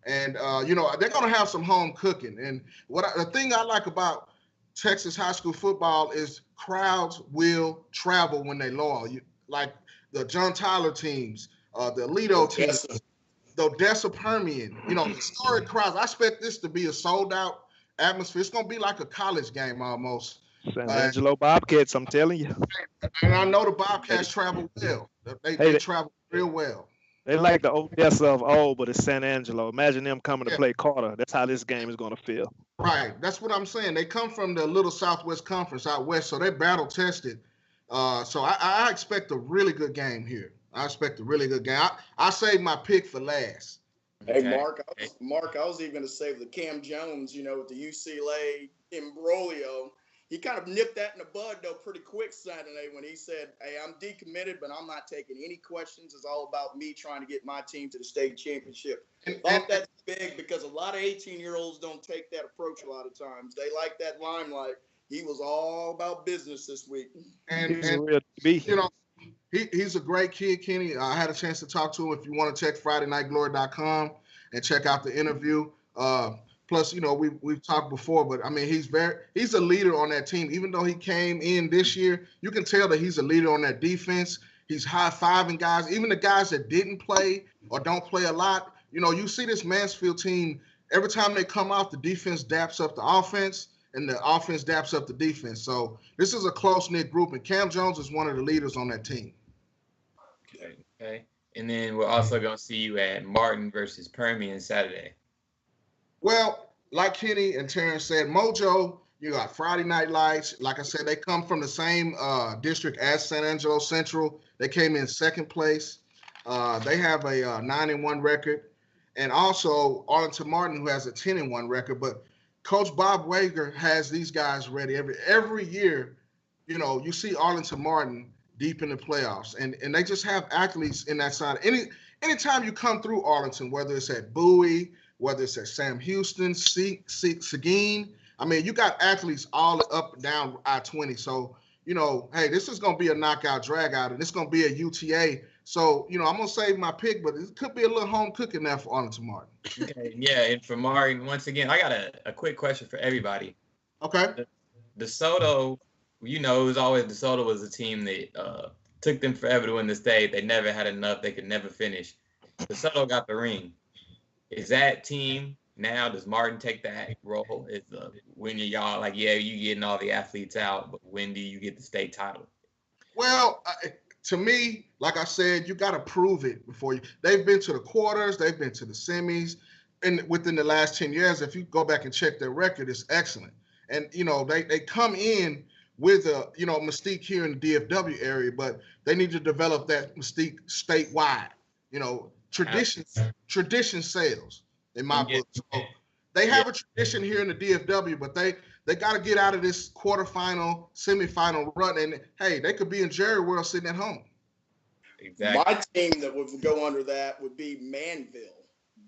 And, they're going to have some home cooking. And the thing I like about Texas high school football is crowds will travel when they loyal. Like the John Tyler teams, the Alito teams, the Odessa Permian, historic crowds. I expect this to be a sold-out atmosphere. It's going to be like a college game almost. San Angelo Bobcats, I'm telling you. And I know the Bobcats travel well. They travel real well. They like the Odessa of old, but it's San Angelo. Imagine them coming to play Carter. That's how this game is going to feel. Right. That's what I'm saying. They come from the Little Southwest Conference out west, so they're battle tested. So I expect a really good game here. I saved my pick for last. Hey, Mark, I was even going to save the Cam Jones, with the UCLA imbroglio. He kind of nipped that in the bud, though, pretty quick Saturday when he said, hey, I'm decommitted, but I'm not taking any questions. It's all about me trying to get my team to the state championship. Thought that's big because a lot of 18-year-olds don't take that approach a lot of times. They like that limelight. He was all about business this week. And he's a great kid, Kenny. I had a chance to talk to him. If you want to check FridayNightGlory.com and check out the interview. Plus, we've talked before, but I mean, he's a leader on that team. Even though he came in this year, you can tell that he's a leader on that defense. He's high-fiving guys, even the guys that didn't play or don't play a lot. You see this Mansfield team, every time they come out, the defense daps up the offense, and the offense daps up the defense. So this is a close-knit group, and Cam Jones is one of the leaders on that team. Okay. And then we're also going to see you at Martin versus Permian Saturday. Well, like Kenny and Terrence said, Mojo, you got Friday Night Lights. Like I said, they come from the same district as San Angelo Central. They came in second place. They have a 9-1 record. And also Arlington Martin, who has a 10-1 record. But Coach Bob Wager has these guys ready. Every year, you see Arlington Martin deep in the playoffs. And they just have athletes in that side. Anytime you come through Arlington, whether it's at Bowie, whether it's at Sam Houston, Seguin. I mean, you got athletes all up and down I-20. So, hey, this is going to be a knockout drag-out, and it's going to be a UTA. So, I'm going to save my pick, but it could be a little home cooking there for Arlington Martin. Okay, yeah, and for Martin, once again, I got a quick question for everybody. Okay. DeSoto, it was always DeSoto was a team that took them forever to win the state. They never had enough. They could never finish. DeSoto got the ring. Is that team now, does Martin take that role? Is when y'all like, you getting all the athletes out, but when do you get the state title? Well, to me, like I said, you got to prove it before they've been to the quarters, they've been to the semis, and within the last 10 years, if you go back and check their record, it's excellent. And, they come in with a, mystique here in the DFW area, but they need to develop that mystique statewide, Tradition sales in my book. So they have a tradition here in the DFW, but they got to get out of this quarterfinal, semifinal run. And hey, they could be in Jerry World sitting at home. Exactly. My team that would go under that would be Manville.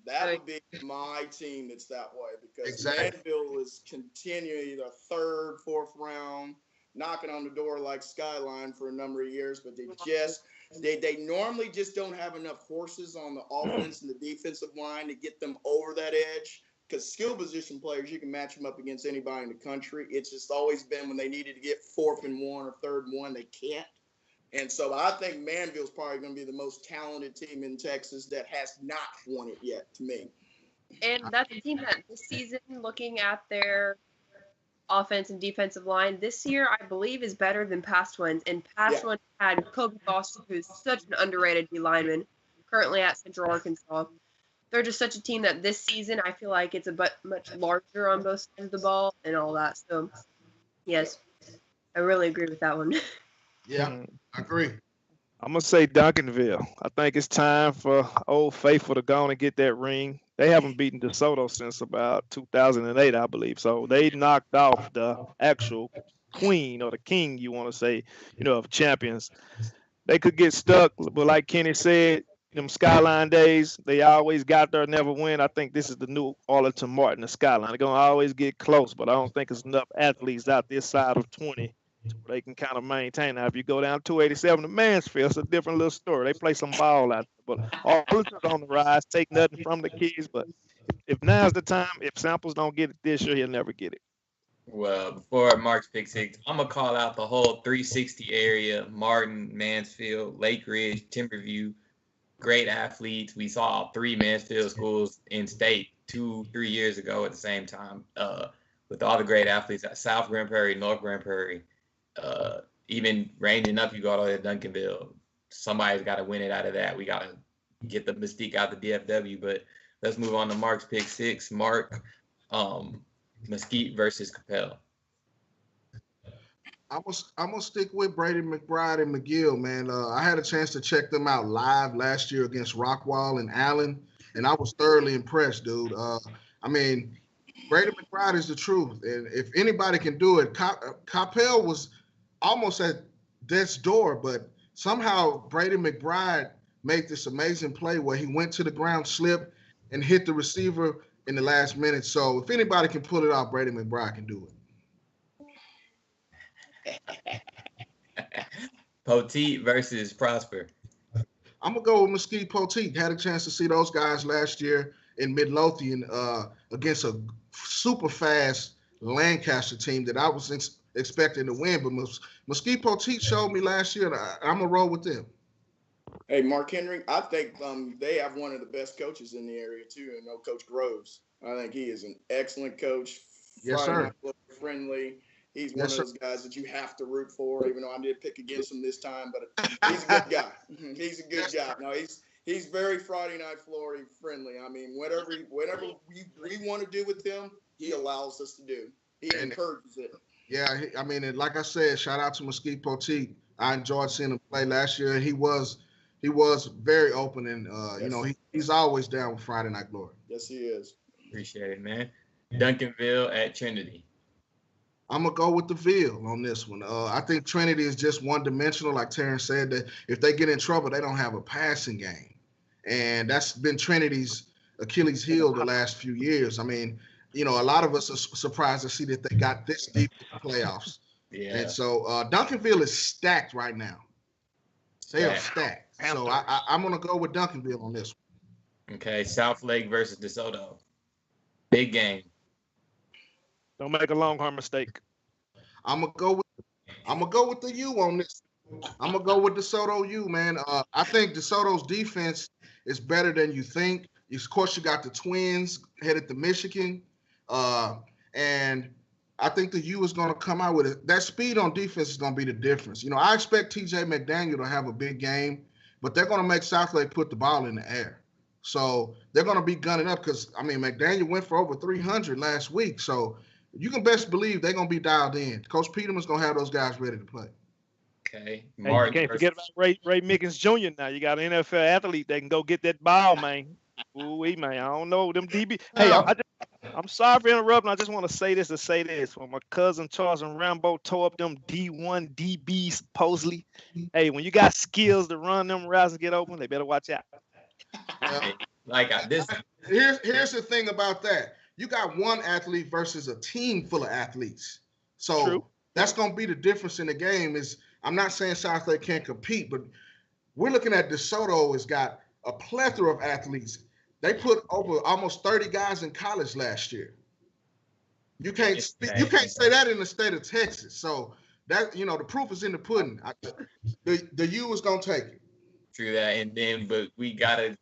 That would be my team that's that way because Manville is continually the third, fourth round. knocking on the door like Skyline for a number of years, but they normally just don't have enough horses on the offense and the defensive line to get them over that edge. Because skill position players, you can match them up against anybody in the country. It's just always been when they needed to get 4th and 1 or 3rd and 1, they can't. And so I think Manville's probably going to be the most talented team in Texas that has not won it yet, to me. And that's a team that this season, looking at their offense and defensive line, this year I believe is better than past ones. And past ones had Kobe Foster, who's such an underrated D lineman, currently at Central Arkansas. They're just such a team that this season I feel like it's much larger on both sides of the ball and all that. So, yes, I really agree with that one. Yeah, I agree. I'm going to say Duncanville. I think it's time for Old Faithful to go on and get that ring. They haven't beaten DeSoto since about 2008, I believe. So they knocked off the actual queen or the king, you want to say, of champions. They could get stuck, but like Kenny said, them Skyline days, they always got there, never win. I think this is the new Arlington Martin, the Skyline. They're going to always get close, but I don't think there's enough athletes out this side of 20 where they can kind of maintain. Now, if you go down 287 to Mansfield, it's a different little story. They play some ball out there, but Arlington's on the rise. Take nothing from the kids, but if now's the time, if Samples don't get it this year, he'll never get it. Well, before Mark's pick six, I'm going to call out the whole 360 area, Martin, Mansfield, Lake Ridge, Timberview. Great athletes. We saw 3 Mansfield schools in state 2-3 years ago at the same time with all the great athletes at South Grand Prairie, North Grand Prairie, even ranging up, you go to Duncanville. Somebody's got to win it out of that. We got to get the mystique out the DFW. But let's move on to Mark's pick six. Mark, Mesquite versus Capel. I'm gonna stick with Brady McBride and McGill, man. I had a chance to check them out live last year against Rockwall and Allen, and I was thoroughly impressed, dude. I mean, Brady McBride is the truth, and if anybody can do it, Capel was almost at death's door, but somehow Brady McBride made this amazing play where he went to the ground, slipped, and hit the receiver in the last minute. So if anybody can pull it off, Brady McBride can do it. Poteet versus Prosper. I'm gonna go with Mesquite Poteet. Had a chance to see those guys last year in Midlothian against a super fast Lancaster team that I was expecting to win, but Mesquite Poteet showed me last year. I'm gonna roll with them. Hey, Mark Henry, I think they have one of the best coaches in the area too, and Coach Groves. I think he is an excellent coach. Yes, sir. Friendly. He's one Yes, of sir. those guys that you have to root for, even though I did pick against him this time. But he's a good guy. He's a good guy. No, he's very Friday Night Flory friendly. I mean, whatever we want to do with him, he allows us to do. He encourages it. Yeah, I mean, and like I said, shout out to Mesquite Poteet. I enjoyed seeing him play last year, and he was very open, and Yes. he's always down with Friday Night Glory. Yes, he is. Appreciate it, man. Duncanville at Trinity. I'm gonna go with the Ville on this one. I think Trinity is just one-dimensional, like Terrence said. That if they get in trouble, they don't have a passing game, and that's been Trinity's Achilles heel the last few years. I mean, a lot of us are surprised to see that they got this deep in the playoffs. Yeah. And so Duncanville is stacked right now. They are stacked. So I'm gonna go with Duncanville on this one. Okay, South Lake versus DeSoto. Big game. Don't make a Longhorn mistake. I'm gonna go with the U on this. I'm gonna go with DeSoto U, man. I think DeSoto's defense is better than you think. Of course, you got the Twins headed to Michigan, and I think the U is gonna come out with it. That speed on defense is gonna be the difference. I expect TJ McDaniel to have a big game, but they're gonna make Southlake put the ball in the air. So they're gonna be gunning up because McDaniel went for over 300 last week. So you can best believe they're gonna be dialed in. Coach Peterman's gonna have those guys ready to play. Okay. Hey, you can't forget about Ray Mickens Jr. now. You got an NFL athlete that can go get that ball, man. Ooh-wee, man. I don't know. Them DB. Hey, I'm sorry for interrupting. I just want to say this. When my cousin Charles and Rambo tore up them D1 DBs supposedly. Hey, when you got skills to run them routes and get open, they better watch out. This. Here's the thing about that. You got one athlete versus a team full of athletes. So True. That's going to be the difference in the game. Is I'm not saying Southlake can't compete, but we're looking at DeSoto has got a plethora of athletes. They put over almost 30 guys in college last year. You can't say that in the state of Texas. So that, you know, the proof is in the pudding. The U is gonna take it. True that, and then but we gotta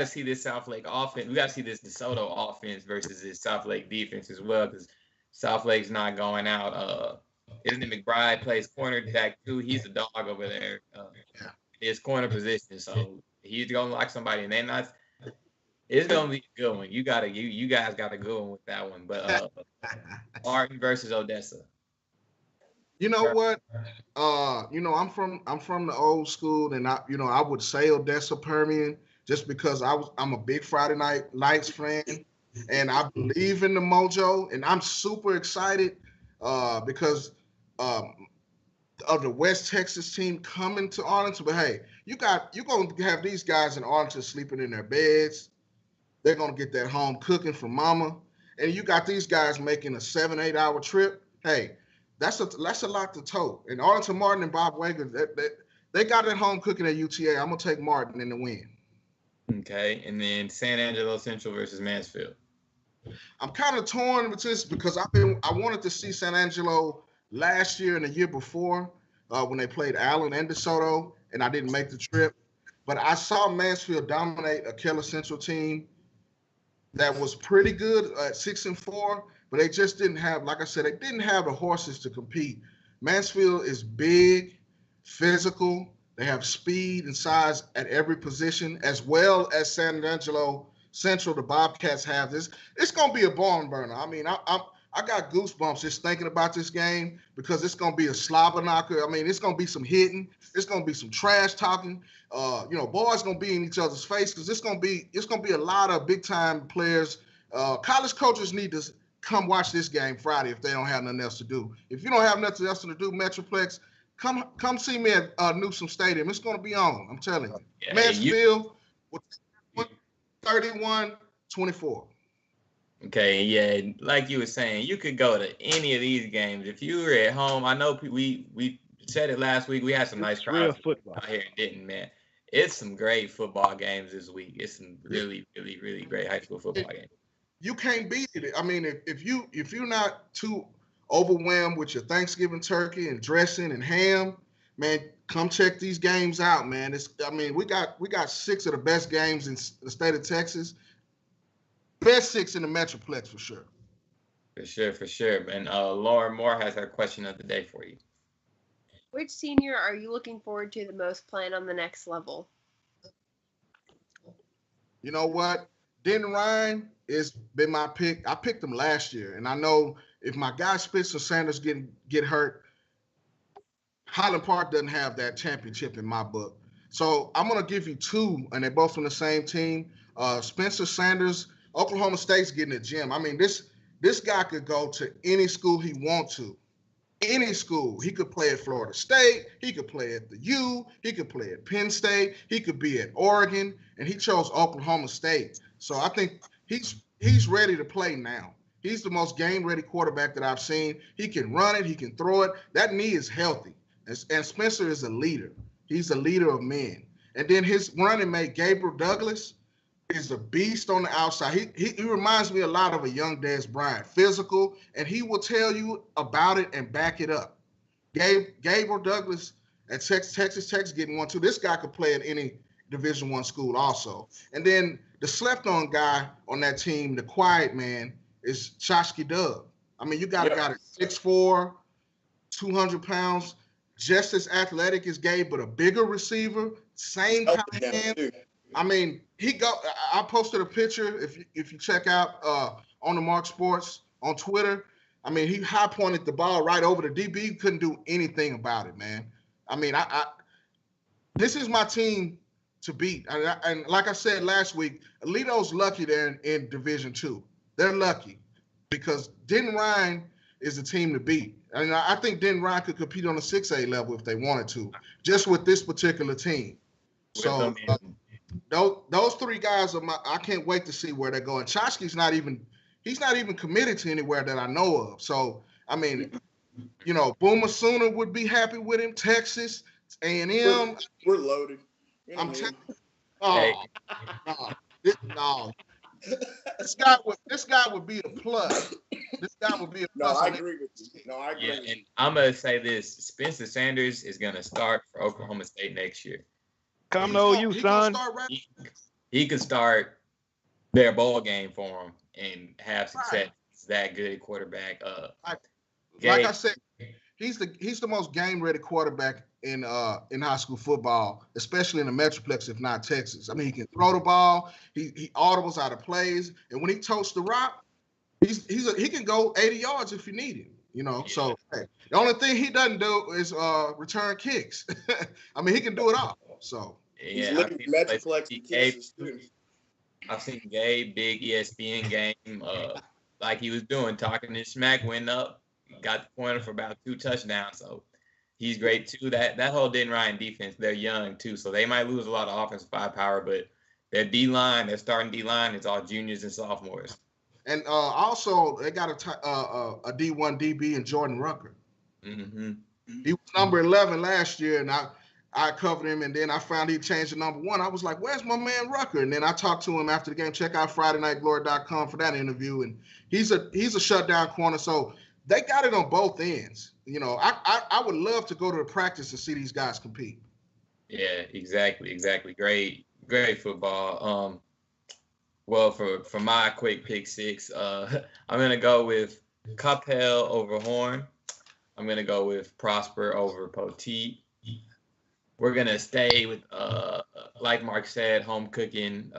see this Southlake offense. We gotta see this DeSoto offense versus this Southlake defense as well, because Southlake's not going out. Isn't it McBride plays cornerback too? He's a dog over there. His corner position, so he's gonna lock somebody, and they're not. It's gonna be a good one. You guys got a good one with that one. But Martin versus Odessa. You know what? You know, I'm from the old school, and I would say Odessa Permian just because I'm a big Friday Night Lights fan, and I believe in the mojo, and I'm super excited because of the West Texas team coming to Arlington. But hey, you're gonna have these guys in Arlington sleeping in their beds. They're gonna get that home cooking from mama, and you got these guys making a 7-8 hour trip. Hey, that's a lot to tote. And Arlington Martin and Bob Wager, they got that home cooking at UTA. I'm gonna take Martin in the win. Okay, and then San Angelo Central versus Mansfield. I'm kind of torn with this because I wanted to see San Angelo last year and the year before when they played Allen and DeSoto, and I didn't make the trip. But I saw Mansfield dominate a Keller Central team that was pretty good at 6-4, but they just didn't have, like I said, they didn't have the horses to compete. Mansfield is big, physical. They have speed and size at every position, as well as San Angelo Central. The Bobcats have this. It's gonna be a barn burner. I mean, I got goosebumps just thinking about this game because it's gonna be a slobber knocker. I mean, it's gonna be some hitting. It's gonna be some trash talking. Boys gonna be in each other's face because it's gonna be a lot of big time players. College coaches need to come watch this game Friday if they don't have nothing else to do. If you don't have nothing else to do, Metroplex, come see me at Newsom Stadium. It's gonna be on. I'm telling you. Yeah, Mansfield, 31-24. Okay, yeah, like you were saying, you could go to any of these games if you were at home. I know we said it last week. We had some nice crowds out here in Denton, man. It's some great football games this week. It's some really, really, really great high school football games. You can't beat it. I mean, if you're not too overwhelmed with your Thanksgiving turkey and dressing and ham, man, come check these games out, man. We got 6 of the best games in the state of Texas. Best 6 in the Metroplex for sure. For sure. And Lauren Moore has her question of the day for you. Which senior are you looking forward to the most playing on the next level? You know what? Denton Ryan has been my pick. I picked him last year, and I know if my guy Spencer Sanders get hurt, Highland Park doesn't have that championship in my book. So I'm gonna give you 2, and they're both from the same team. Spencer Sanders. Oklahoma State's getting a gym. I mean, this guy could go to any school he wants to. Any school. He could play at Florida State. He could play at the U. He could play at Penn State. He could be at Oregon. And he chose Oklahoma State. So I think he's ready to play now. He's the most game-ready quarterback that I've seen. He can run it. He can throw it. That knee is healthy. And Spencer is a leader. He's a leader of men. And then his running mate, Gabriel Douglas, is a beast on the outside. He reminds me a lot of a young Dez Bryant, physical, and he will tell you about it and back it up. Gabriel Douglas at Texas Tech's getting one too. This guy could play at any Division I school also. And then the slept-on guy on that team, the quiet man, is Shoshki Dub. I mean, you got a guy that's 6'4", 200 pounds, just as athletic as Gabe, but a bigger receiver, same kind of hand. I mean, I posted a picture if you check out on the Mark Sports on Twitter. I mean, he high pointed the ball right over the DB. He couldn't do anything about it, man. I mean, this is my team to beat. And like I said last week, Alito's lucky they're in Division II. They're lucky because Denton Ryan is the team to beat. And I think Denton Ryan could compete on the 6A level if they wanted to, just with this particular team. So those 3 guys I can't wait to see where they go. And Chosky's not even committed to anywhere that I know of. So I mean, Boomer Sooner would be happy with him. Texas, A&M. We're loaded. I'm telling you. Hey. No. This guy would be a plus. This guy would be a No, plus. I agree with you. No, I agree. Yeah, with and you. I'm gonna say this: Spencer Sanders is gonna start for Oklahoma State next year. Come to OU, son. He could start their ball game for him and have success. Right. He's that good quarterback. Like I said, he's the most game ready quarterback in high school football, especially in the Metroplex, if not Texas. I mean, he can throw the ball. He audibles out of plays, and when he toasts the rock, he can go 80 yards if you need him. Yeah. So hey, the only thing he doesn't do is return kicks. I mean, he can do it all. So yeah, I've seen Gabe, big ESPN game, like he was doing, talking his smack, went up, got the pointer for about 2 touchdowns. So he's great too. That whole Denton Ryan defense, they're young too, so they might lose a lot of offensive firepower, but their D-line, their starting D-line, is all juniors and sophomores. And also, they got a D1 DB in Jordan Rucker. Mm-hmm. He was number 11 last year, and I covered him, and then I found he changed to number 1. I was like, where's my man Rucker? And then I talked to him after the game. Check out FridayNightGlory.com for that interview. And he's a shutdown corner. So they got it on both ends. I would love to go to the practice and see these guys compete. Yeah, exactly. Great football. Well, for my quick pick 6, I'm gonna go with Capel over Horn. I'm gonna go with Prosper over Poteet. We're gonna stay with, like Mark said, home cooking.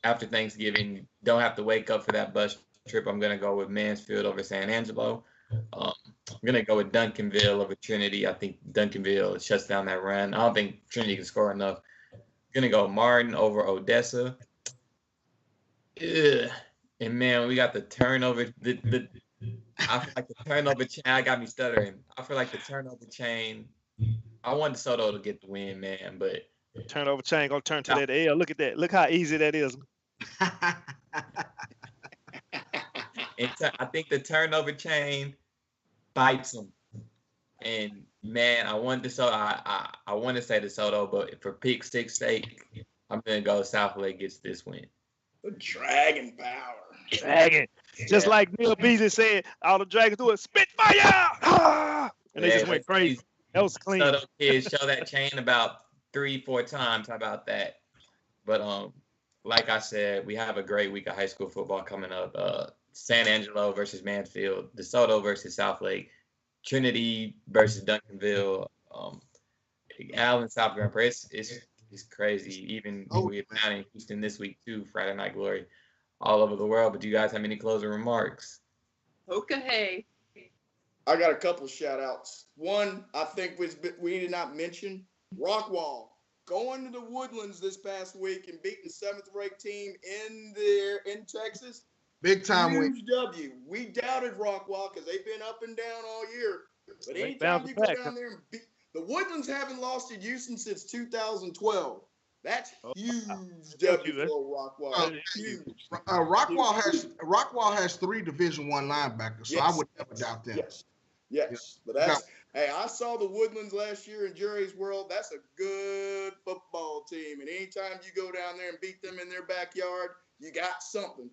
After Thanksgiving, don't have to wake up for that bus trip. I'm gonna go with Mansfield over San Angelo. I'm gonna go with Duncanville over Trinity. I think Duncanville shuts down that run. I don't think Trinity can score enough. I'm gonna go Martin over Odessa. Ugh. And man, we got the turnover. I feel like the turnover chain. I got me stuttering. I feel like the turnover chain. I want DeSoto to get the win, man, but turnover chain gonna turn to that L. Look at that. Look how easy that is. I think the turnover chain bites them. And man, I want DeSoto. I want to say DeSoto, but for pick 6 sake, I'm gonna go Southlake gets this win. The Dragon power. Dragon. Just like Neil Beasley said, all the Dragons do it. Spitfire! Ah! And they just went crazy. That was clean. So those kids show that chain about 3-4 times. How about that? But like I said, we have a great week of high school football coming up. San Angelo versus Mansfield, DeSoto versus Southlake, Trinity versus Duncanville, Allen, South Grand Prix. It's crazy. Even we're down in Houston this week too. Friday Night Glory, all over the world. But do you guys have any closing remarks? Okay. I got a couple shout outs. One, I think we did not mention Rockwall going to the Woodlands this past week and beating the 7th-ranked team in Texas. Big time win. Huge W. We doubted Rockwall because they've been up and down all year. But anytime you go down there and beat the Woodlands, haven't lost to Houston since 2012. That's huge W for Rockwall. Huge. Rockwall has 3 Division I linebackers, so I would never doubt them. Yes. But that's hey, I saw the Woodlands last year in Jerry's World. That's a good football team. And anytime you go down there and beat them in their backyard, you got something.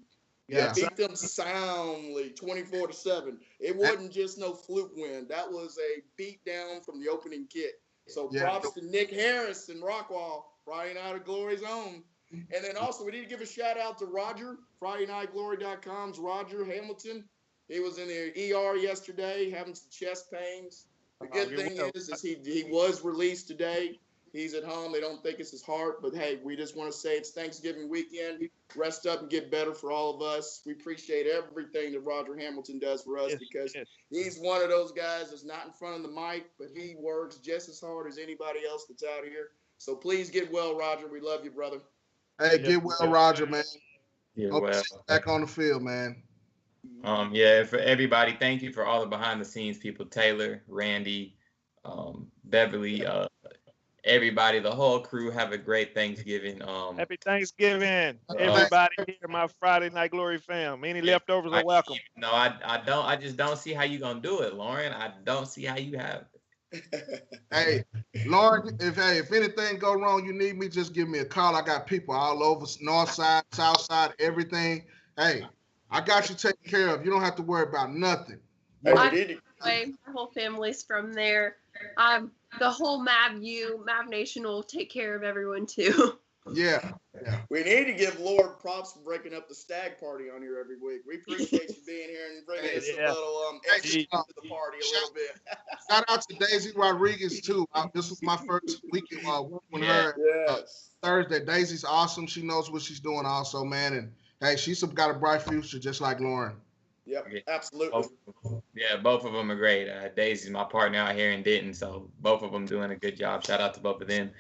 Yeah. Beat them soundly, 24-7. It wasn't just no fluke win. That was a beat down from the opening kick. So props to Nick Harris and Rockwall, Friday Night of Glory's own. And then also we need to give a shout out to Roger, FridayNightGlory.com's Roger Hamilton. He was in the ER yesterday having some chest pains. The good thing is he was released today. He's at home. They don't think it's his heart, but hey, we just want to say it's Thanksgiving weekend. Rest up and get better for all of us. We appreciate everything that Roger Hamilton does for us because he's one of those guys that's not in front of the mic, but he works just as hard as anybody else that's out here. So please get well, Roger. We love you, brother. Hey, get well, Roger, man. Hope to see you back on the field, man. For everybody, thank you for all the behind the scenes people, Taylor, Randy, Beverly, everybody, the whole crew, have a great Thanksgiving. Happy Thanksgiving, everybody here, my Friday Night Glory fam. Any leftovers are welcome. No, I don't. I just don't see how you gonna do it, Lauren. I don't see how you have it. Hey, Lauren, if anything go wrong, you need me, just give me a call. I got people all over, north side, south side, everything. Hey, I got you taken care of. You don't have to worry about nothing. Hey, My whole family's from there. The whole Mav Nation will take care of everyone too. Yeah. we need to give Lord props for breaking up the stag party on here every week. We appreciate you being here and bringing us a little extra to the party a little bit. Shout out to Daisy Rodriguez too. This was my first weekend with her. Yes. Thursday. Daisy's awesome. She knows what she's doing also, man. And hey, she's got a bright future just like Lauren. Yep, absolutely. Both of them are great. Daisy's my partner out here in Denton, so both of them doing a good job. Shout out to both of them.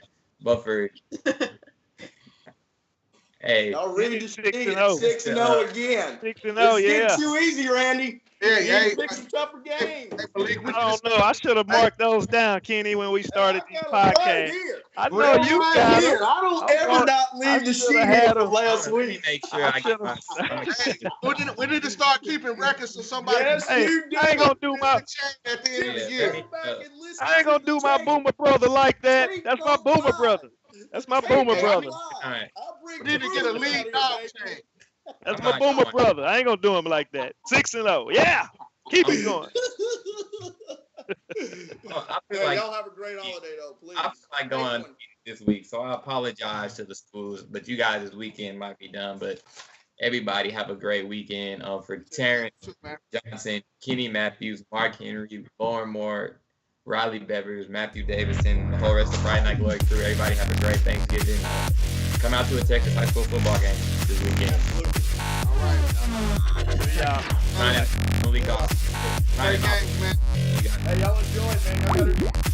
Hey, Y'all really just 6-0 again. 6-0, It's yeah. getting too easy, Randy. Hey, pick some tougher games. Malik, I don't know. I should have marked those down, Kenny, when we started these Right podcasts. here. I know you got Here. them. I don't I ever thought- not leave I the shoulda sheet had here them. from last let me week. make sure I get my hey, we need to start keeping records so somebody Yes, Hey, you do. I ain't gonna do my at the end of the Yeah, year. Go back and listen I ain't gonna to do the my tape. boomer brother like that. Tape That's my don't boomer lie. brother. That's my Tape boomer don't brother. lie. All right. I'll bring We need to get a the lead proof dog out here, chain. That's I'm my not boomer going. brother. I ain't gonna do him like that. 6-0. Yeah. Keep it going. I feel Hey, like y'all have a great holiday, though, please. I feel like Great going one. this week, so I apologize to the schools, but you guys this weekend might be done. But everybody have a great weekend. For Terrence Johnson, Kenny Matthews, Mark Henry, Lauren Moore, Riley Bevers, Matthew Davison, the whole rest of the Friday Night Glory crew. Everybody have a great Thanksgiving. Come out to a Texas high school football game this weekend. Yeah. Malik Goss. Great games, man. You got it. Hey, y'all enjoy it, man. Y'all better